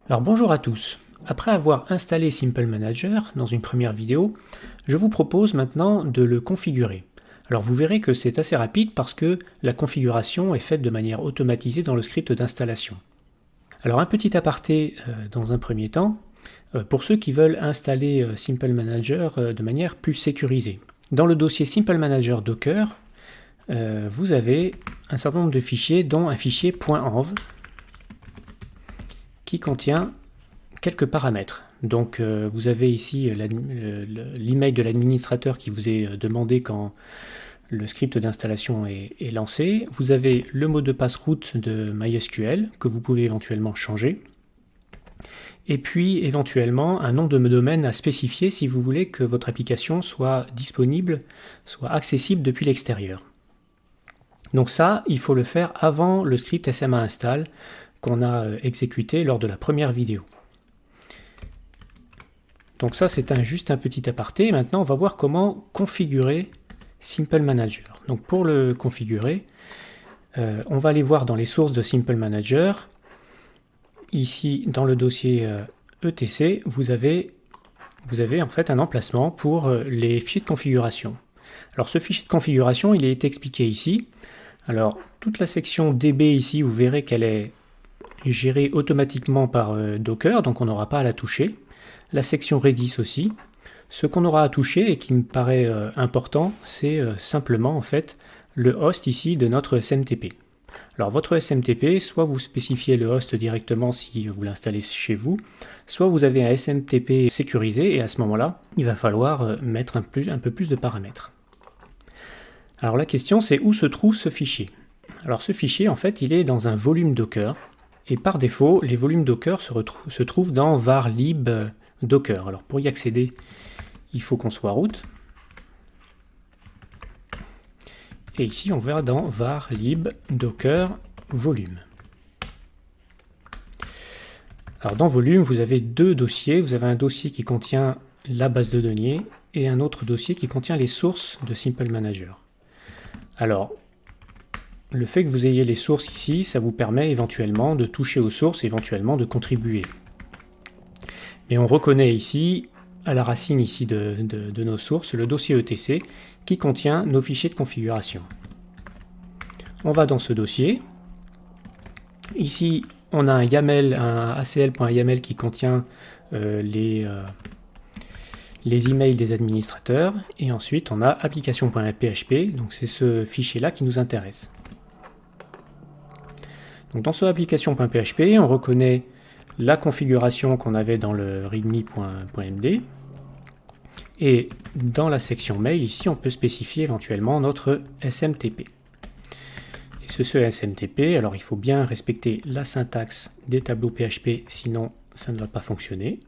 Alors bonjour à tous. Après avoir installé Simple Manager dans une première vidéo, je vous propose maintenant de le configurer. Alors vous verrez que c'est assez rapide parce que la configuration est faite de manière automatisée dans le script d'installation. Alors un petit aparté dans un premier temps, pour ceux qui veulent installer Simple Manager de manière plus sécurisée. Dans le dossier Simple Manager Docker, vous avez un certain nombre de fichiers, dont un fichier .env qui contient quelques paramètres. Donc vous avez ici l'email de l'administrateur qui vous est demandé quand le script d'installation est lancé. Vous avez le mot de passe root de MySQL que vous pouvez éventuellement changer. Et puis éventuellement un nom de domaine à spécifier si vous voulez que votre application soit disponible, soit accessible depuis l'extérieur. Donc ça, il faut le faire avant le script SMA install qu'on a exécuté lors de la première vidéo. Donc ça, c'est juste un petit aparté. Maintenant, on va voir comment configurer Simple Manager. Donc pour le configurer, on va aller voir dans les sources de Simple Manager. Ici, dans le dossier ETC, vous avez en fait un emplacement pour les fichiers de configuration. Alors ce fichier de configuration, il est expliqué ici. Alors toute la section DB ici, vous verrez qu'elle est gérée automatiquement par Docker, donc on n'aura pas à la toucher. La section Redis aussi. Ce qu'on aura à toucher et qui me paraît important, c'est simplement en fait le host ici de notre SMTP. Alors votre SMTP, soit vous spécifiez le host directement si vous l'installez chez vous, soit vous avez un SMTP sécurisé et à ce moment-là, il va falloir mettre un peu plus de paramètres. Alors la question c'est où se trouve ce fichier? Alors ce fichier en fait il est dans un volume Docker et par défaut les volumes Docker se trouvent dans var lib Docker. Alors pour y accéder, il faut qu'on soit root. Et ici, on verra dans var lib docker volume. Alors dans volume, vous avez deux dossiers. Vous avez un dossier qui contient la base de données et un autre dossier qui contient les sources de Simple Manager. Alors, le fait que vous ayez les sources ici, ça vous permet éventuellement de toucher aux sources, éventuellement de contribuer. Et on reconnaît ici, à la racine ici de nos sources, le dossier ETC qui contient nos fichiers de configuration. On va dans ce dossier. Ici, on a un YAML, un acl.yaml qui contient les emails des administrateurs. Et ensuite, on a application.php, donc c'est ce fichier-là qui nous intéresse. Donc dans ce application.php, on reconnaît la configuration qu'on avait dans le readme.md et dans la section mail ici on peut spécifier éventuellement notre SMTP et ce SMTP, alors il faut bien respecter la syntaxe des tableaux PHP sinon ça ne va pas fonctionner.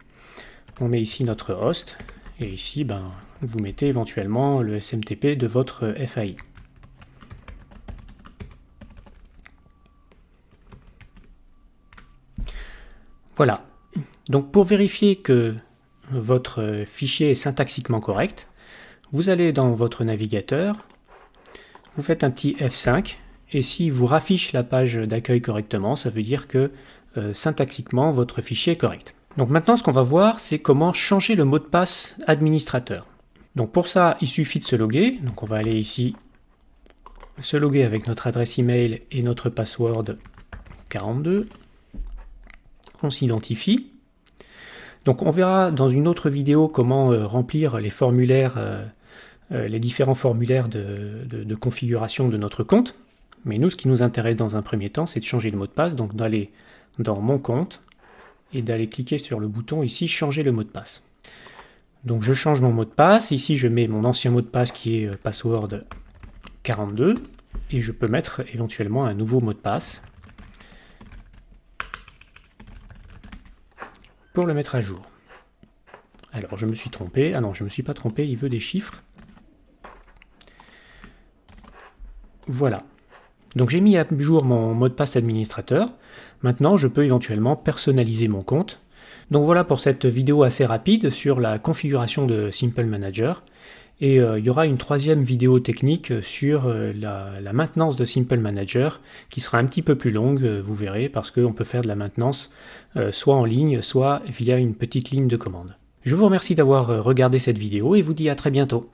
On met ici notre host et ici vous mettez éventuellement le SMTP de votre FAI. Voilà, donc pour vérifier que votre fichier est syntaxiquement correct, vous allez dans votre navigateur, vous faites un petit F5, et s'il vous raffiche la page d'accueil correctement, ça veut dire que syntaxiquement votre fichier est correct. Donc maintenant ce qu'on va voir, c'est comment changer le mot de passe administrateur. Donc pour ça, il suffit de se loguer, donc on va aller ici, se loguer avec notre adresse email et notre password 42. On s'identifie. Donc on verra dans une autre vidéo comment remplir les formulaires, les différents formulaires de configuration de notre compte. Mais nous, ce qui nous intéresse dans un premier temps, c'est de changer le mot de passe, donc d'aller dans mon compte et d'aller cliquer sur le bouton ici, changer le mot de passe. Donc je change mon mot de passe, ici je mets mon ancien mot de passe qui est password 42 et je peux mettre éventuellement un nouveau mot de passe pour le mettre à jour. Alors je me suis trompé, ah non je me suis pas trompé, il veut des chiffres. Voilà, donc j'ai mis à jour mon mot de passe administrateur, maintenant je peux éventuellement personnaliser mon compte. Donc voilà pour cette vidéo assez rapide sur la configuration de Simple Manager, Et il y aura une troisième vidéo technique sur la maintenance de Simple Manager qui sera un petit peu plus longue, vous verrez, parce qu'on peut faire de la maintenance soit en ligne, soit via une petite ligne de commande. Je vous remercie d'avoir regardé cette vidéo et vous dis à très bientôt.